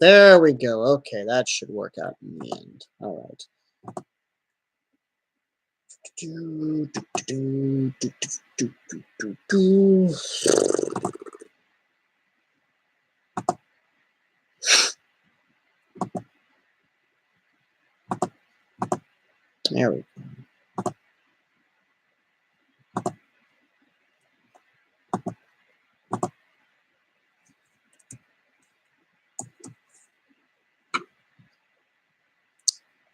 There we go. Okay, that should work out in the end. All right. There we go.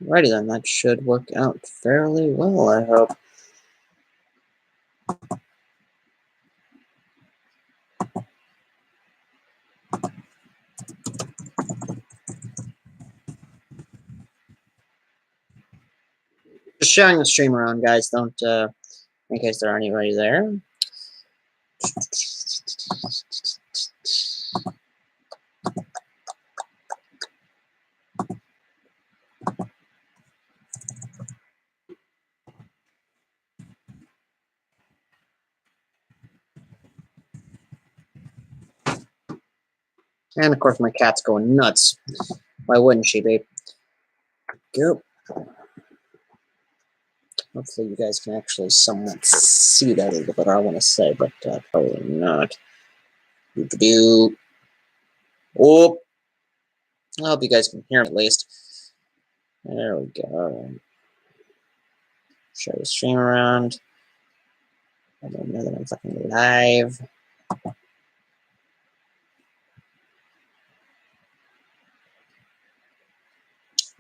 Alrighty then, that should work out fairly well, I hope. Just sharing the stream around, guys. Don't, in case there aren't anybody there. And of course, my cat's going nuts. Why wouldn't she, babe? Go. Hopefully, you guys can actually somewhat see that a little bit. I want to say, but probably not. Do. Oh, I hope you guys can hear it at least. There we go. All right. Share the stream around. I don't know that I'm fucking live.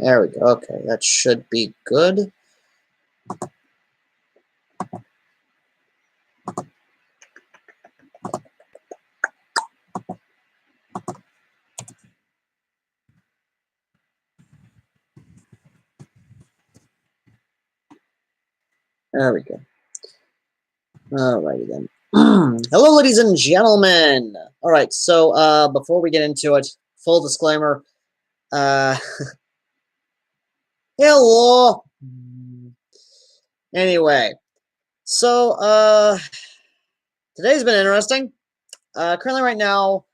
There we go. Okay, that should be good. There we go. Alrighty then. Hello, ladies and gentlemen. All right, so before we get into it, full disclaimer. Hello. Anyway, so today's been interesting. Currently, right now,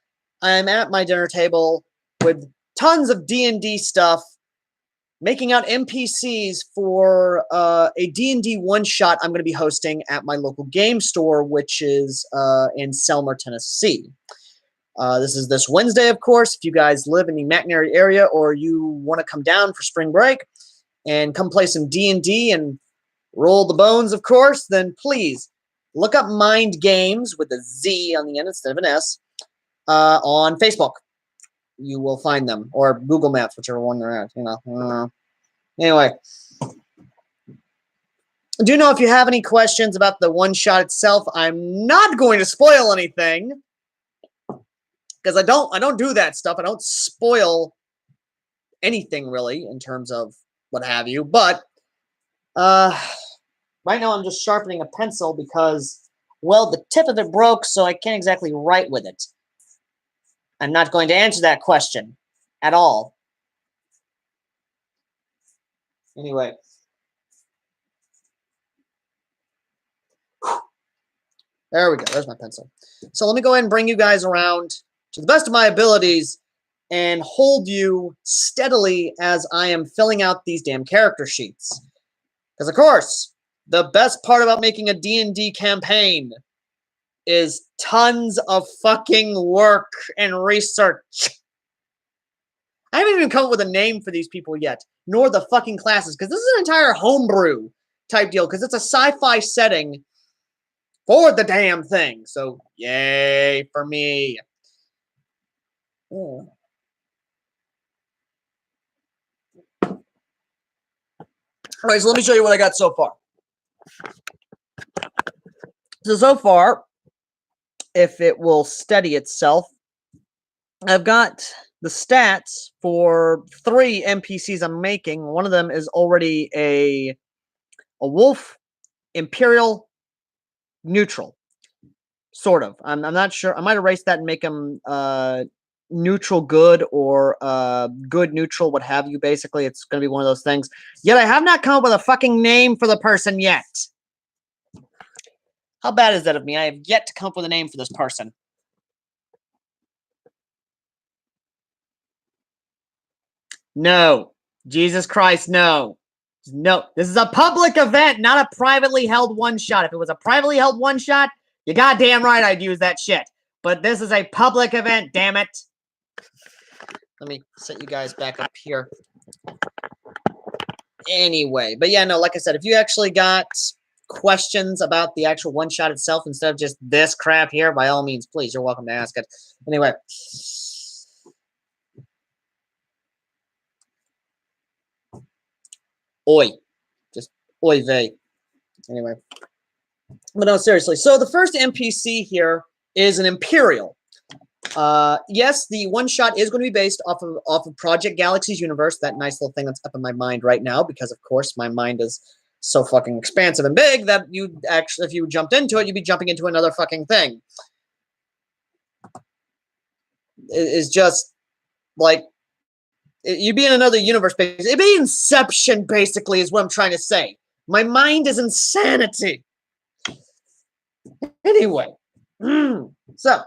I'm at my dinner table with tons of D&D stuff, making out NPCs for a D&D Oneshot I'm going to be hosting at my local game store, which is in Selmer, Tennessee. This is this Wednesday, of course. If you guys live in the McNary area or you want to come down for spring break and come play some D&D and roll the bones, of course, then please look up Mindgamez with a Z on the end instead of an S on Facebook. You will find them, or Google Maps, whichever one they're at. You know. Anyway, do know if you have any questions about the one shot itself. I'm not going to spoil anything because I don't do that stuff. I don't spoil anything really in terms of what have you. But right now I'm just sharpening a pencil because, well, the tip of it broke, so I can't exactly write with it. I'm not going to answer that question at all. Anyway. There we go. There's my pencil. So let me go ahead and bring you guys around to the best of my abilities and hold you steadily as I am filling out these damn character sheets. Because, of course, the best part about making a D&D campaign is tons of fucking work and research. I haven't even come up with a name for these people yet, nor the fucking classes, because this is an entire homebrew type deal, because it's a sci-fi setting for the damn thing. So, yay for me. Oh. All right, so let me show you what I got so far. So far, if it will steady itself, I've got the stats for 3 NPCs I'm making. One of them is already a wolf, imperial, neutral. Sort of. I'm not sure. I might erase that and make him neutral good or good neutral, what have you. Basically, it's going to be one of those things. Yet I have not come up with a fucking name for the person yet. How bad is that of me? I have yet to come up with a name for this person. No. Jesus Christ, no. No. This is a public event, not a privately held one-shot. If it was a privately held one-shot, you goddamn right I'd use that shit. But this is a public event, damn it. Let me set you guys back up here. Anyway, but yeah, no, like I said, if you actually got questions about the actual one-shot itself instead of just this crap here, by all means, please, you're welcome to ask it. Anyway. Oi. Just oy vey. Anyway. But no, seriously. So the first NPC here is an Imperial. Yes, the one-shot is going to be based off of Project Galaxy's universe, that nice little thing that's up in my mind right now, because, of course, my mind is so fucking expansive and big that you actually, if you jumped into it, you'd be jumping into another fucking thing. It is just, like, you'd be in another universe. It'd be Inception, basically, is what I'm trying to say. My mind is insanity. Anyway, so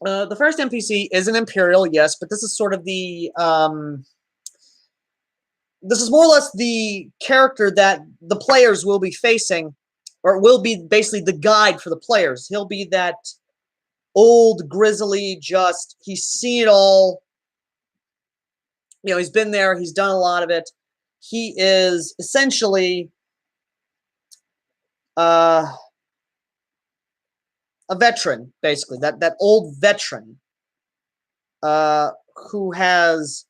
the first NPC is an Imperial, yes, but this is sort of the this is more or less the character that the players will be facing, or will be basically the guide for the players. He'll be that old, grizzly, just, he's seen it all. You know, he's been there, he's done a lot of it. He is essentially a veteran, basically, that old veteran who has,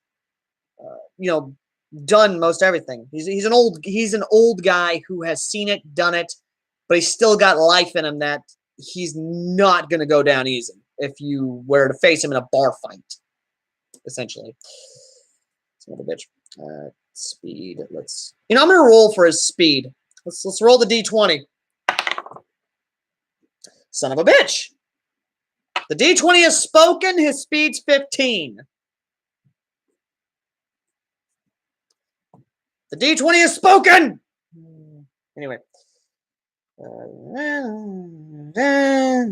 you know, done most everything. He's an old guy who has seen it, done it, but he's still got life in him that he's not gonna go down easy if you were to face him in a bar fight, essentially. Son of a bitch. Speed. Let's. You know, I'm gonna roll for his speed. Let's roll the D20. Son of a bitch. The D20 has spoken. His speed's 15. The D20 has spoken. Anyway.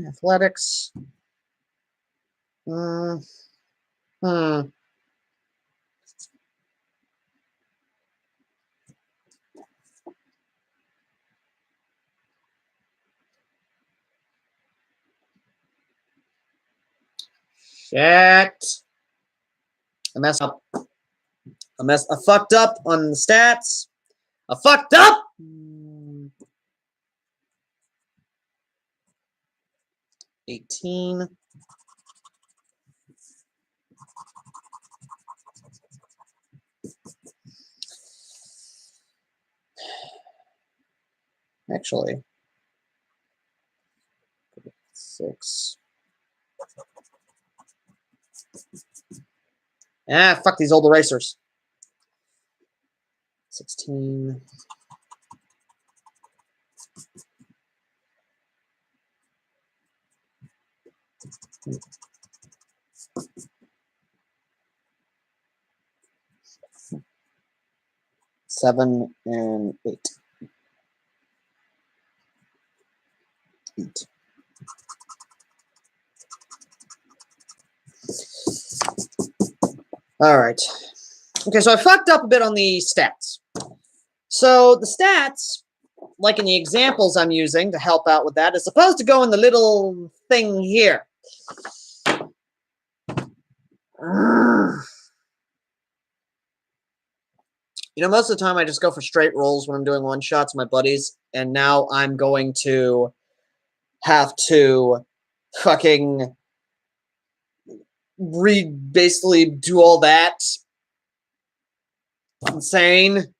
Athletics. Shit. I messed up. I fucked up on the stats. I fucked up. 18. Actually. 6. Ah, fuck these old erasers. 16. Seven and 8. 8. All right. Okay, so I fucked up a bit on the stats. So the stats, like in the examples I'm using to help out with that, is supposed to go in the little thing here. You know, most of the time I just go for straight rolls when I'm doing one-shots with my buddies, and now I'm going to have to fucking basically do all that. Insane.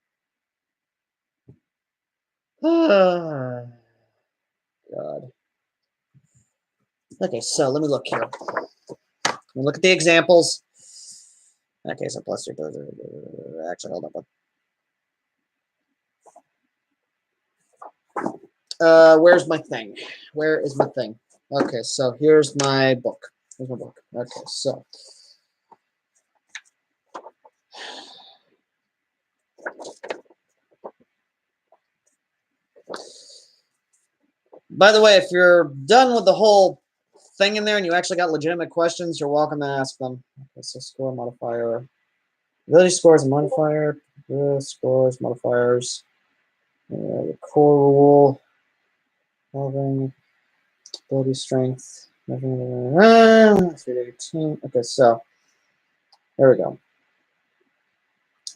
God. Okay, so let me look here. Let me look at the examples. Okay, so plus 2. Actually, hold up. Where's my thing? Where is my thing? Okay, so here's my book. Here's my book. Okay, so. By the way, if you're done with the whole thing in there and you actually got legitimate questions, you're welcome to ask them. Okay, so score modifier. Ability scores a modifier. Scores, modifiers. The core rule. Evolving. Ability strength. 318. Okay, so there we go.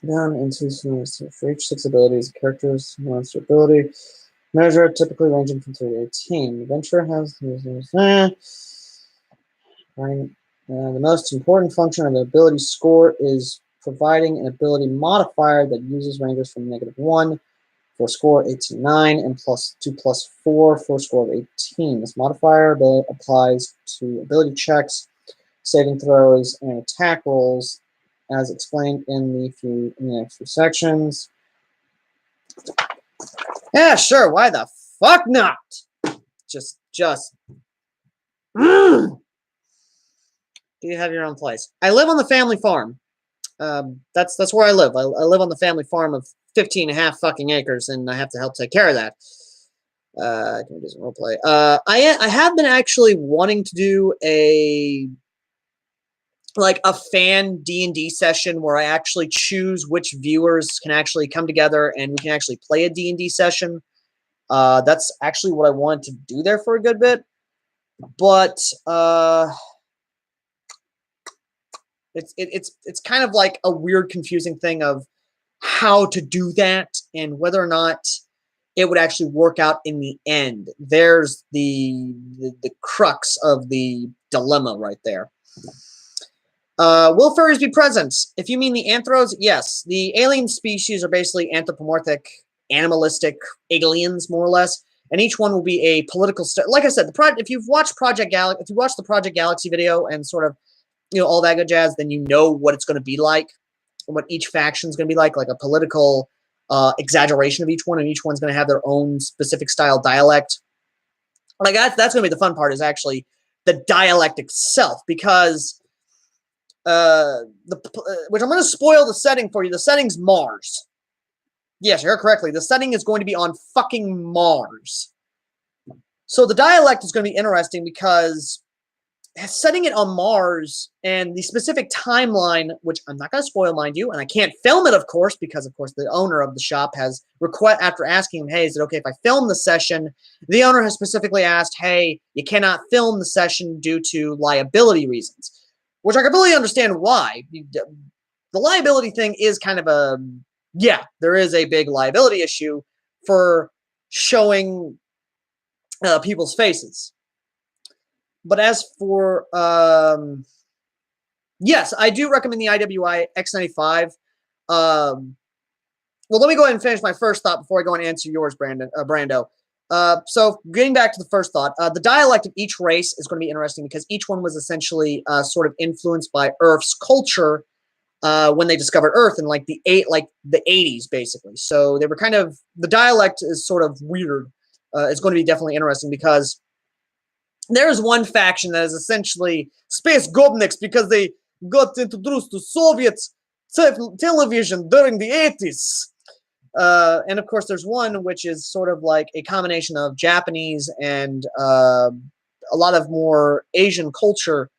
Down into for each 6 abilities, characters monster ability measure typically ranging from 3 to 18. Adventure has the most important function of the ability score is providing an ability modifier that uses ranges from -1 for a score of 8 to 9 and +2 +4 for a score of 18. This modifier applies to ability checks, saving throws, and attack rolls, as explained in the next few sections. Yeah, sure. Why the fuck not? Just. Do you have your own place? I live on the family farm. That's where I live. I live on the family farm of 15 and a half fucking acres, and I have to help take care of that. Can we do some roleplay? I have been actually wanting to do a fan D&D session where I actually choose which viewers can actually come together and we can actually play a D&D session. That's actually what I wanted to do there for a good bit, but it's kind of like a weird, confusing thing of how to do that and whether or not it would actually work out in the end. There's the crux of the dilemma right there. Will furries be present? If you mean the anthros, yes. The alien species are basically anthropomorphic, animalistic aliens, more or less, and each one will be a political. Like I said, if you've watched if you watched the Project Galaxy video and sort of all that good jazz, then you know what it's going to be like, what each faction is going to be like a political exaggeration of each one, and each one's going to have their own specific style dialect. Like that's going to be the fun part, is actually the dialect itself, because which I'm going to spoil the setting for you. The setting's Mars. Yes, you heard correctly. The setting is going to be on fucking Mars. So the dialect is going to be interesting because setting it on Mars and the specific timeline, which I'm not going to spoil, mind you, and I can't film it, of course, because, of course, the owner of the shop has after asking him, hey, is it okay if I film the session? The owner has specifically asked, hey, you cannot film the session due to liability reasons, which I completely understand why. The liability thing is kind of there is a big liability issue for showing people's faces. But as for, yes, I do recommend the IWI X95. Well, let me go ahead and finish my first thought before I go and answer yours, Brando. So getting back to the first thought, the dialect of each race is going to be interesting because each one was essentially sort of influenced by Earth's culture when they discovered Earth in the 80s, basically. So they were the dialect is sort of weird. It's going to be definitely interesting because there's one faction that is essentially space gobniks because they got introduced to Soviet television during the 80s. And of course, there's one which is sort of like a combination of Japanese and a lot of more Asian culture,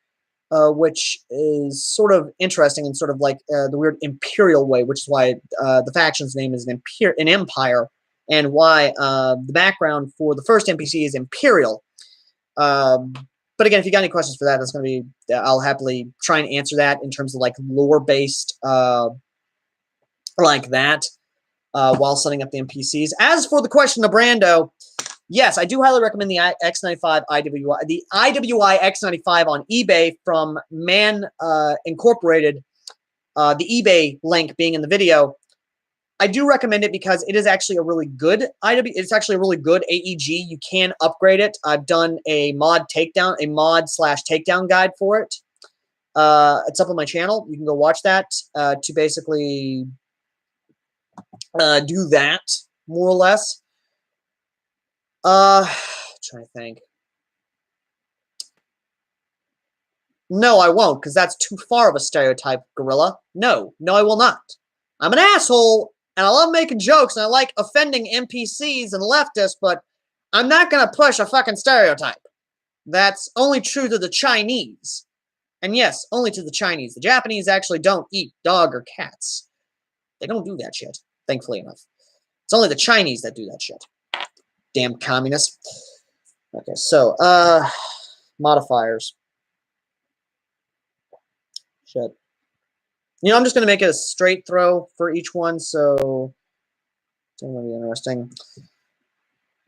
which is sort of interesting and sort of like the weird imperial way, which is why the faction's name is an empire, and why the background for the first NPC is imperial. But again, if you got any questions for that, that's going to be, I'll happily try and answer that in terms of lore-based like that while setting up the NPCs. As for the question of Brando, yes, I do highly recommend the X95 IWI. The IWI X95 on eBay from Man Incorporated, the eBay link being in the video. I do recommend it because it is actually a really good it's actually a really good AEG. You can upgrade it. I've done a mod / takedown guide for it. It's up on my channel. You can go watch that to basically do that, more or less. Trying to think. No, I won't, because that's too far of a stereotype, Gorilla. No, I will not. I'm an asshole, and I love making jokes, and I like offending NPCs and leftists, but I'm not going to push a fucking stereotype. That's only true to the Chinese. And yes, only to the Chinese. The Japanese actually don't eat dog or cats. They don't do that shit, thankfully enough. It's only the Chinese that do that shit. Damn communists. Okay, so, modifiers. Shit. You know, I'm just going to make it a straight throw for each one, so it's going to be interesting.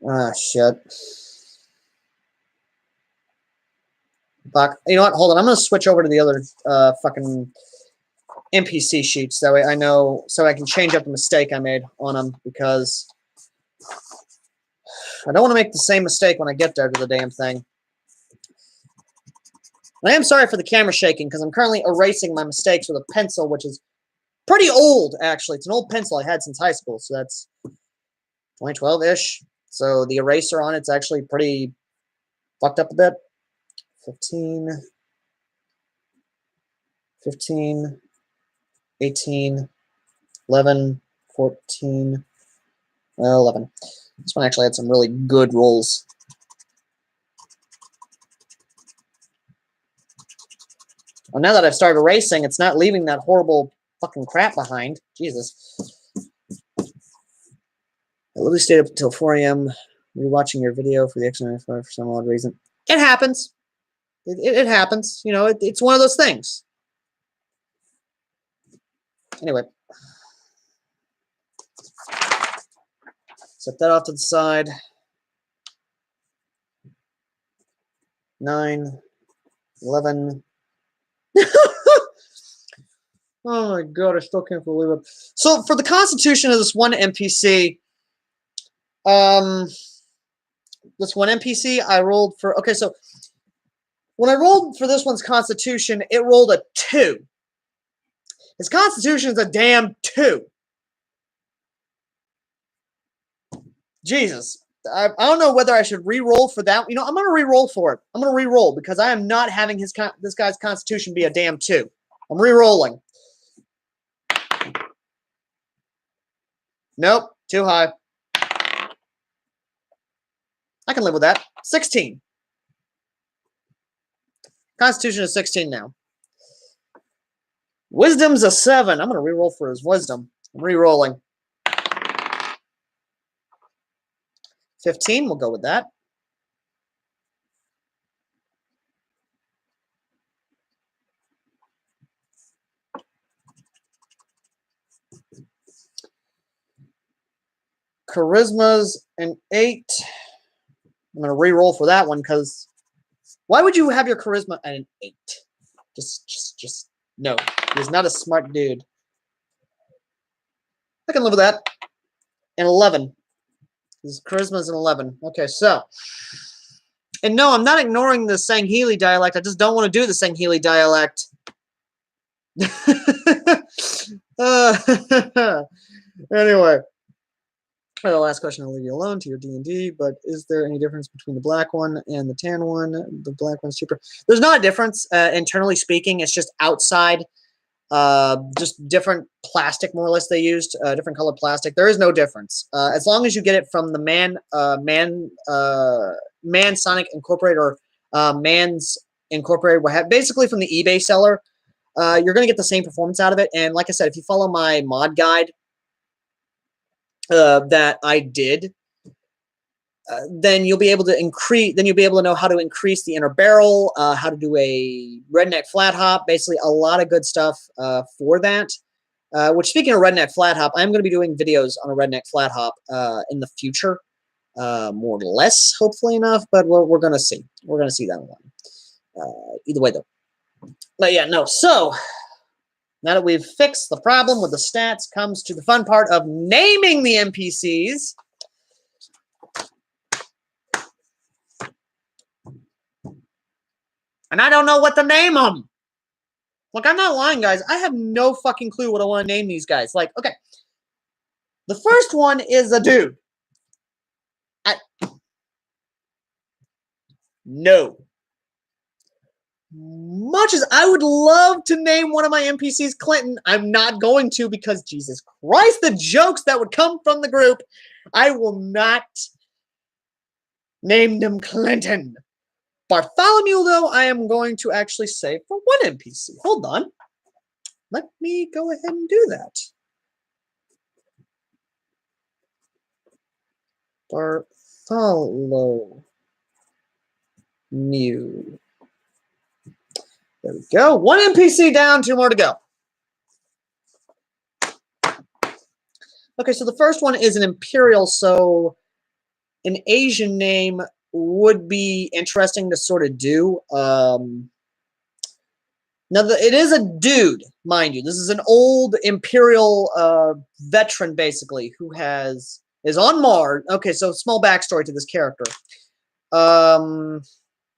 Ah, shit. Fuck. You know what? Hold on. I'm going to switch over to the other fucking NPC sheets. That way I know, so I can change up the mistake I made on them, because I don't want to make the same mistake when I get there to the damn thing. I am sorry for the camera shaking, because I'm currently erasing my mistakes with a pencil, which is pretty old, actually. It's an old pencil I had since high school, so that's 2012-ish. So the eraser on it's actually pretty fucked up a bit. 15, 18, 11, 14, 11. This one actually had some really good rolls. Well, now that I've started erasing, it's not leaving that horrible fucking crap behind. Jesus. I literally stayed up until 4 a.m. rewatching your video for the X-95 for some odd reason. It happens. It happens. You know, it's one of those things. Anyway. Set that off to the side. 9, 11. Oh my god, I still can't believe it. So for the constitution of this one NPC, I rolled for, okay, so when I rolled for this one's constitution, it rolled a 2. His constitution is a damn 2. Jesus. I don't know whether I should re-roll for that. You know, I'm going to re-roll for it. I'm going to re-roll because I am not having this guy's constitution be a damn 2. I'm re-rolling. Nope, too high. I can live with that. 16. Constitution is 16 now. Wisdom's a 7. I'm going to re-roll for his wisdom. I'm re-rolling. 15, we'll go with that. Charisma's an 8. I'm going to re-roll for that one because why would you have your charisma at an 8? Just no. He's not a smart dude. I can live with that. An 11. His charisma's an 11. Okay, so. And no, I'm not ignoring the Sangheili dialect. I just don't want to do the Sangheili dialect. Anyway. The last question, I'll leave you alone to your D&D, but is there any difference between the black one and the tan one? The black one's cheaper. There's not a difference, internally speaking. It's just outside, just different plastic, more or less, they used, different colored plastic. There is no difference. As long as you get it from the Man Sonic Incorporated or Man's Incorporated, basically from the eBay seller, you're going to get the same performance out of it. And like I said, if you follow my mod guide, that I did, then you'll be able to increase. Then you'll be able to know how to increase the inner barrel, how to do a redneck flat hop. Basically, a lot of good stuff for that. Which, speaking of redneck flat hop, I'm going to be doing videos on a redneck flat hop in the future, more or less, hopefully enough. But we're going to see. We're going to see that one. Either way, though. But yeah, no. So. Now that we've fixed the problem with the stats, comes to the fun part of naming the NPCs. And I don't know what to name them. Look, I'm not lying, guys. I have no fucking clue what I want to name these guys. Like, okay. The first one is a dude. No. Much as I would love to name one of my NPCs Clinton, I'm not going to because, Jesus Christ, the jokes that would come from the group, I will not name them Clinton. Bartholomew, though, I am going to actually save for one NPC. Hold on. Let me go ahead and do that. Bartholomew. There we go. One NPC down, 2 more to go. Okay, so the first one is an Imperial, so an Asian name would be interesting to sort of do. Now, it is a dude, mind you. This is an old Imperial veteran, basically, who is on Mars. Okay, so small backstory to this character. No,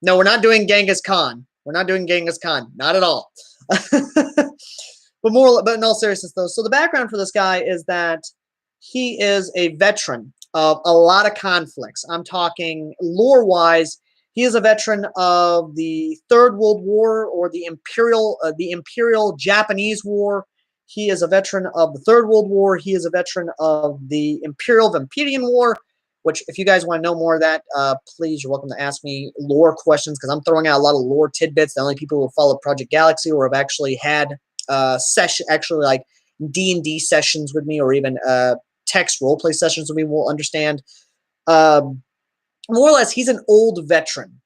we're not doing Genghis Khan. We're not doing Genghis Khan. Not at all. But in all seriousness, though, so the background for this guy is that he is a veteran of a lot of conflicts. I'm talking lore-wise. He is a veteran of the Third World War or the Imperial Japanese War. He is a veteran of the Third World War. He is a veteran of the Imperial Vampirian War, which if you guys want to know more of that, please, you're welcome to ask me lore questions because I'm throwing out a lot of lore tidbits. The only people who follow Project Galaxy or have actually had like D&D sessions with me or even text roleplay sessions with me will understand. More or less, he's an old veteran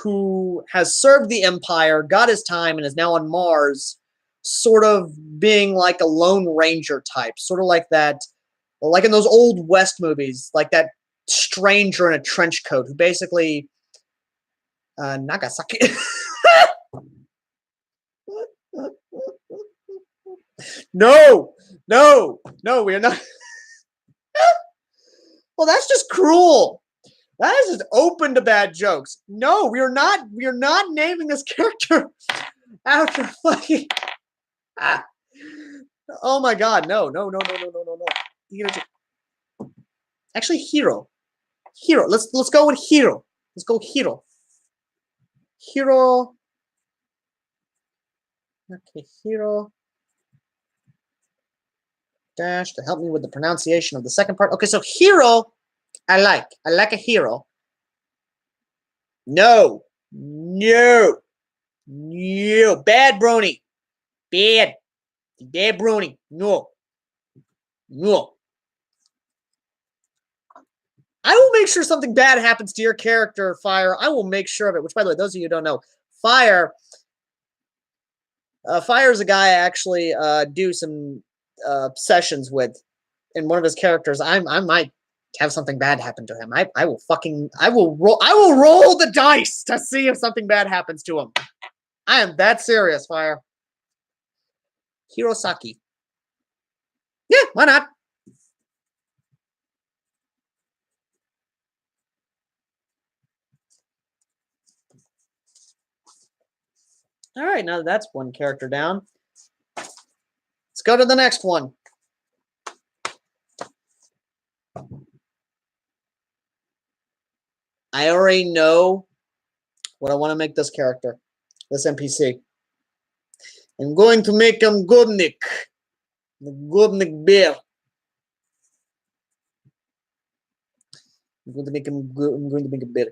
who has served the Empire, got his time, and is now on Mars, sort of being like a Lone Ranger type, sort of like that, like in those old West movies, like that stranger in a trench coat who basically Nagasaki. No, we are not. Well, that's just cruel. That is just open to bad jokes. No, we are not naming this character after fucking. Oh my God, no. Actually, Hero. Let's go with Hero. Let's go Hero. Hero. Okay, Hero. Dash to help me with the pronunciation of the second part. Okay, so Hero, I like a hero. No, bad brony, bad brony. No. I will make sure something bad happens to your character, Fire. I will make sure of it. Which, by the way, those of you who don't know, Fire is a guy I actually do some sessions with. In one of his characters, I might have something bad happen to him. I will roll the dice to see if something bad happens to him. I am that serious, Fire. Hirosaki. Yeah, why not? All right, now that's one character down. Let's go to the next one. I already know what I want to make this character, this NPC. I'm going to make him Gubnik. The Gubnik bear. I'm going to make him a bear.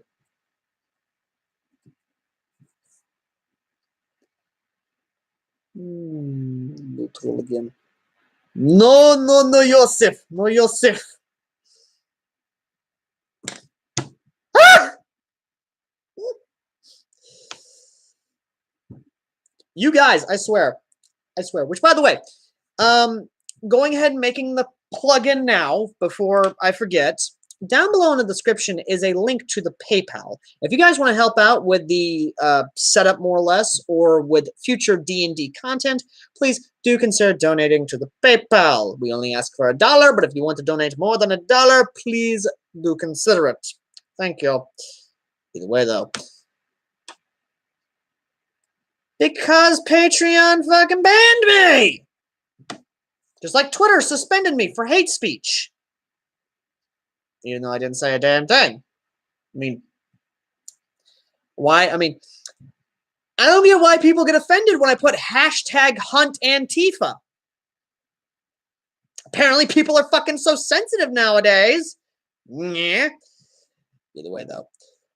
Neutral again. No, Yosef. No, Yosef. Ah! You guys, I swear. Which, by the way, going ahead and making the plugin now before I forget. Down below in the description is a link to the PayPal. If you guys want to help out with the setup more or less or with future D&D content, please do consider donating to the PayPal. We only ask for $1, but if you want to donate more than $1, please do consider it. Thank you. Either way, though. Because Patreon fucking banned me! Just like Twitter suspended me for hate speech. Even though I didn't say a damn thing. I mean, why? I mean, I don't get why people get offended when I put hashtag hunt Antifa. Apparently people are fucking so sensitive nowadays. Yeah. Either way, though.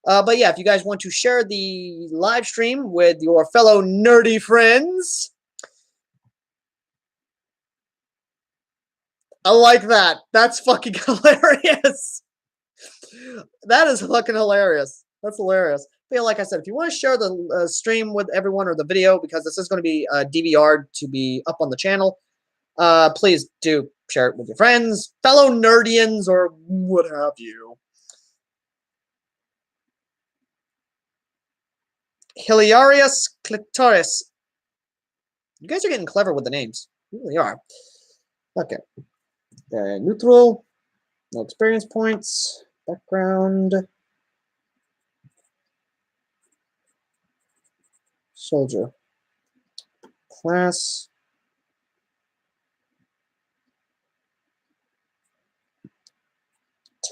But yeah, if you guys want to share the live stream with your fellow nerdy friends, I like that. That's fucking hilarious. That is fucking hilarious. That's hilarious. But yeah, like I said, if you want to share the stream with everyone or the video, because this is going to be DVR'd to be up on the channel, please do share it with your friends, fellow nerdians, or what have you. Hilarious clitoris. You guys are getting clever with the names. You really are. Okay. Neutral. No experience points. Background. Soldier. Class.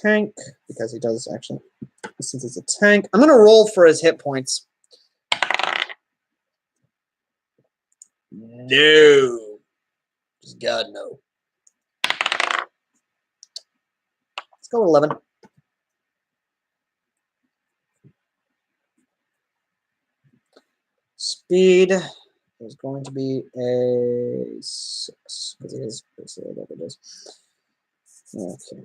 Tank. Because he does actually. Since it's a tank. I'm going to roll for his hit points. No. Just God, no. Let's go with 11. Speed is going to be a 6 because it is basically what it is. Okay.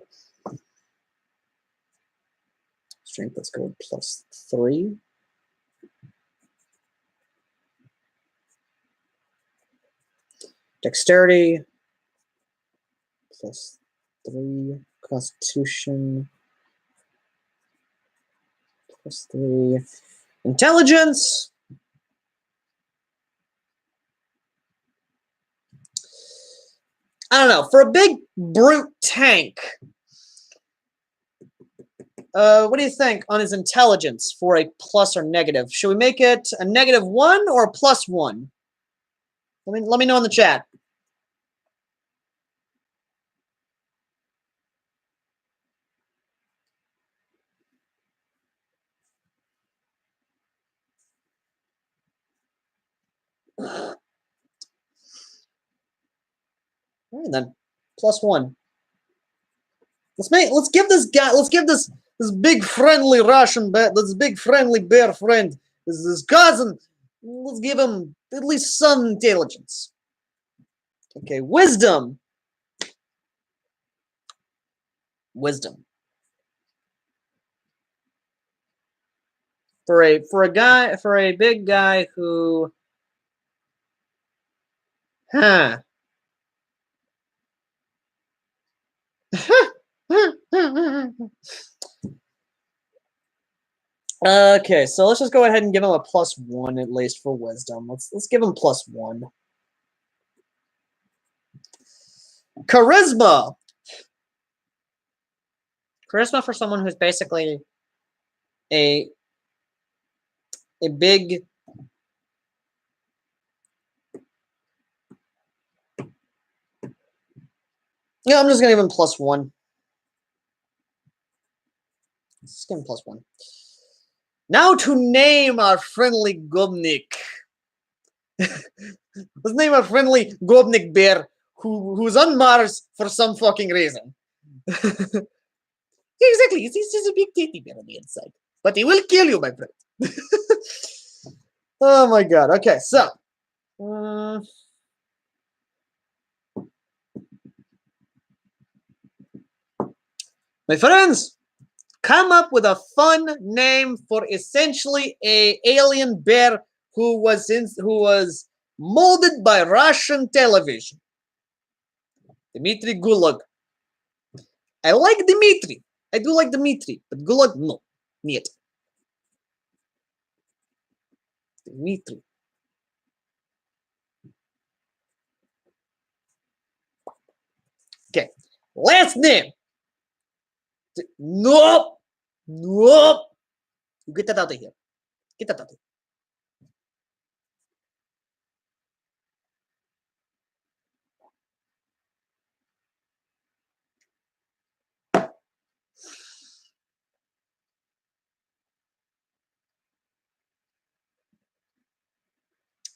Strength, let's go with +3. Dexterity +3. Constitution +3. Intelligence. I don't know. For a big brute tank, what do you think on his intelligence for a plus or negative? Should we make it a -1 or a +1? Let me know in the chat. All right, then +1. Let's give this big friendly Russian bear, this big friendly bear friend, this cousin, let's give him at least some intelligence. Okay, wisdom. For a big guy who Okay, so let's just go ahead and give him a +1 at least for wisdom. Let's give him +1. Charisma. Charisma for someone who's basically a big Yeah, I'm just gonna give him +1. Let's give him +1. Now to name our friendly Gobnik. Let's name our friendly Gobnik bear who's on Mars for some fucking reason. Exactly, he's just a big titty bear on the inside. But he will kill you, my friend. Oh my god. Okay, so my friends, come up with a fun name for essentially a alien bear who was molded by Russian television. Dmitry Gulag. I like Dmitry. I do like Dmitry, but Gulag, no. Нет. Dmitry. Okay. Last name. Nope. Nope. You get that out of here. Get that out of here.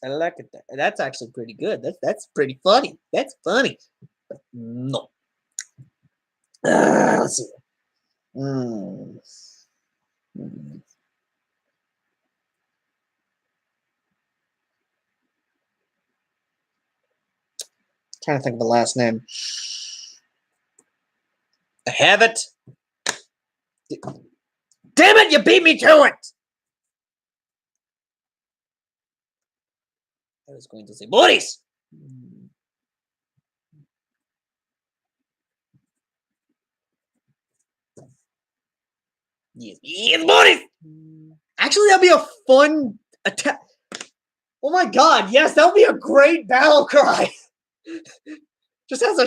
I like it. That's actually pretty good. That's pretty funny. That's funny. But no. Let's see. Trying to think of the last name. I have it. Damn it, you beat me to it! I was going to say Boris. Yes, Boris! Actually, that'd be a fun attack. Oh my god, yes, that would be a great battle cry. Just has a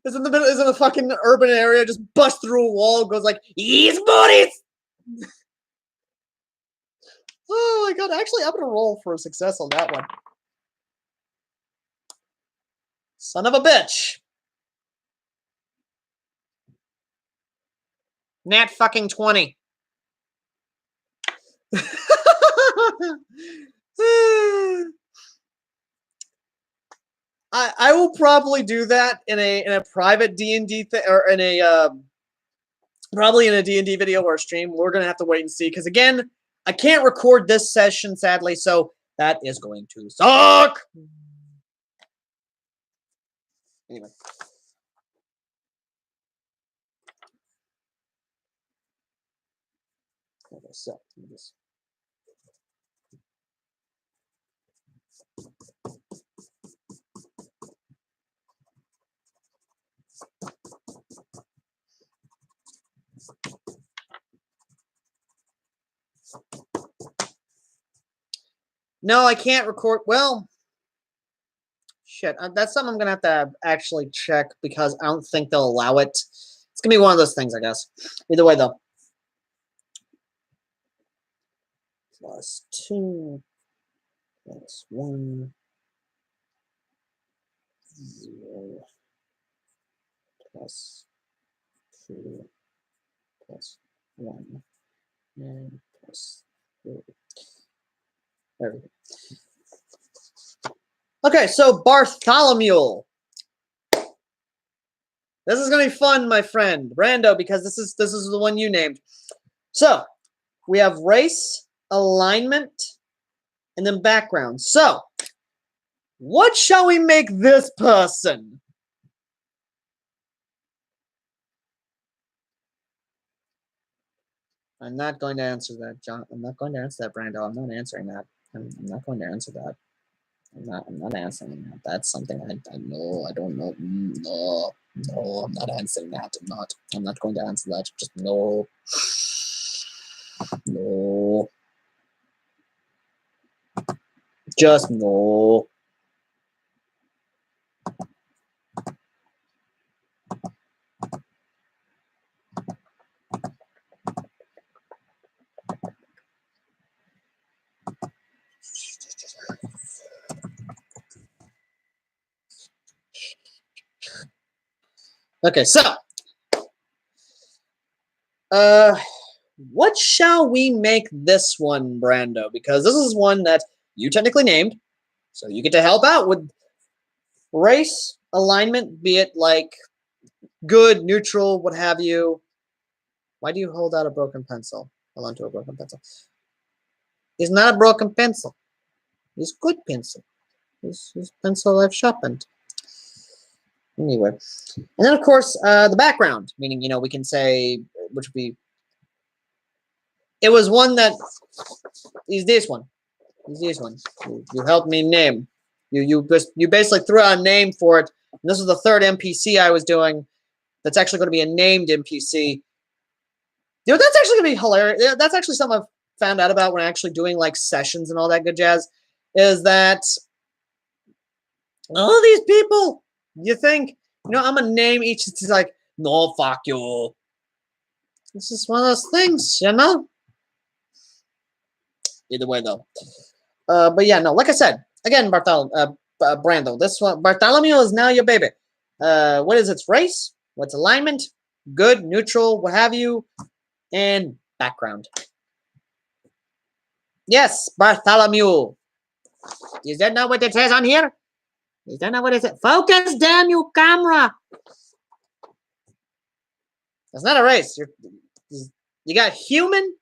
is in the middle, is in a fucking urban area, just busts through a wall, goes like, yes, Boris! Oh my god, actually, I'm gonna roll for a success on that one. Son of a bitch. Nat fucking 20. I will probably do that in a private D&D thing, or in a probably in a D&D video or a stream. We're gonna have to wait and see, because again, I can't record this session, sadly, so that is going to suck. Anyway. Okay, so let me just. No, I can't record. Well, shit. That's something I'm going to have to actually check, because I don't think they'll allow it. It's going to be one of those things, I guess. Either way, though. +2. +1. 0. +2. +1. And +3. There we go. Okay, so Bartholomew. This is gonna be fun, my friend Brando, because this is the one you named. So we have race, alignment, and then background. So what shall we make this person? I'm not going to answer that, John. I'm not going to answer that, Brando. I'm not answering that. I'm not going to answer that. I'm not answering that. That's something I know. I don't know. No, I'm not answering that. I'm not going to answer that. Just no. No. Just no. Okay, so what shall we make this one, Brando? Because this is one that you technically named, so you get to help out with race, alignment, be it like good, neutral, what have you. Why do you hold out a broken pencil? Hold on to a broken pencil. It's not a broken pencil. It's good pencil. It's pencil I've sharpened. Anyway, and then of course the background, meaning we can say, which would be, it was one that is this one. Is this one? You helped me name. You basically threw out a name for it. And this is the third NPC I was doing. That's actually going to be a named NPC. That's actually going to be hilarious. That's actually something I've found out about when actually doing like sessions and all that good jazz. Is that all these people? You think I'm gonna name each? It's like, no, fuck you. It's just one of those things, Either way, though. But yeah, no. Like I said, again, Brando. This one, Bartholomew is now your baby. What is its race? What's alignment? Good, neutral, what have you, and background. Yes, Bartholomew. Is that not what it says on here? Is that not what it says? Focus, damn you, camera. That's not a race. You got human,